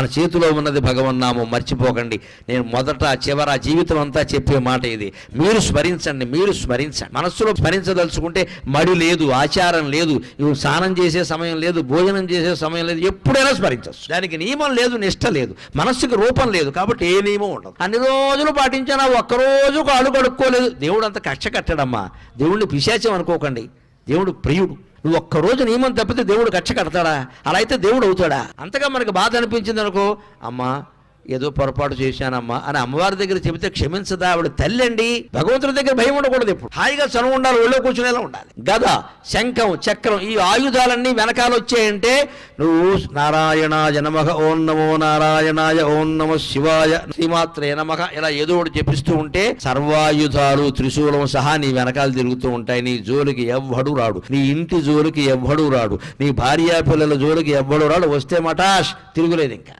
మన చేతిలో ఉన్నది భగవన్నామం, మర్చిపోకండి. నేను మొదట చివర జీవితం అంతా చెప్పే మాట ఇది. మీరు స్మరించండి. మనస్సులో స్మరించదలుచుకుంటే మడి లేదు, ఆచారం లేదు, ఇవి స్నానం చేసే సమయం లేదు, భోజనం చేసే సమయం లేదు, ఎప్పుడైనా స్మరించవచ్చు. దానికి నియమం లేదు, నిష్ట లేదు, మనస్సుకి రూపం లేదు, కాబట్టి ఏ నియమం ఉండదు. అన్ని రోజులు పాటించినా ఒక్కరోజు కాళ్ళు కడుక్కోలేదు, దేవుడు అంత కక్ష కట్టడమ్మా. దేవుడిని పిశాచం అనుకోకండి, దేవుడు ప్రియుడు. నువ్వు ఒక్కరోజు నియమం తప్పితే దేవుడు కక్ష కడతాడా? అలా అయితే దేవుడు అవుతాడా? అంతగా మనకు బాధ అనిపించింది అనుకో, అమ్మా ఏదో పొరపాటు చేశానమ్మా అని అమ్మవారి దగ్గర చెబితే క్షమించదా? ఆవిడ తల్లి అండి. భగవంతుడి దగ్గర భయం ఉండకూడదు, ఎప్పుడు హాయిగా చనువు ఉండాలి, ఒళ్ళో కూర్చునేలా ఉండాలి. గద, శంఖం, చక్రం, ఈ ఆయుధాలన్నీ వెనకాల వచ్చాయంటే నువ్వు నారాయణాయ నమః, ఓం నమో నారాయణాయ, ఓం నమః శివాయ, శ్రీమాత్రే నమః ఇలా ఏదో ఒకటి చెప్పిస్తూ ఉంటే సర్వాయుధాలు త్రిశూలం సహా నీ వెనకాల తిరుగుతూ ఉంటాయి. నీ జోలికి ఎవ్వడు రాడు, నీ ఇంటి జోలికి ఎవ్వడు రాడు, నీ భార్యా పిల్లల జోలికి ఎవ్వడు రాడు. వస్తే మటాష్, తిరుగులేదు ఇంకా.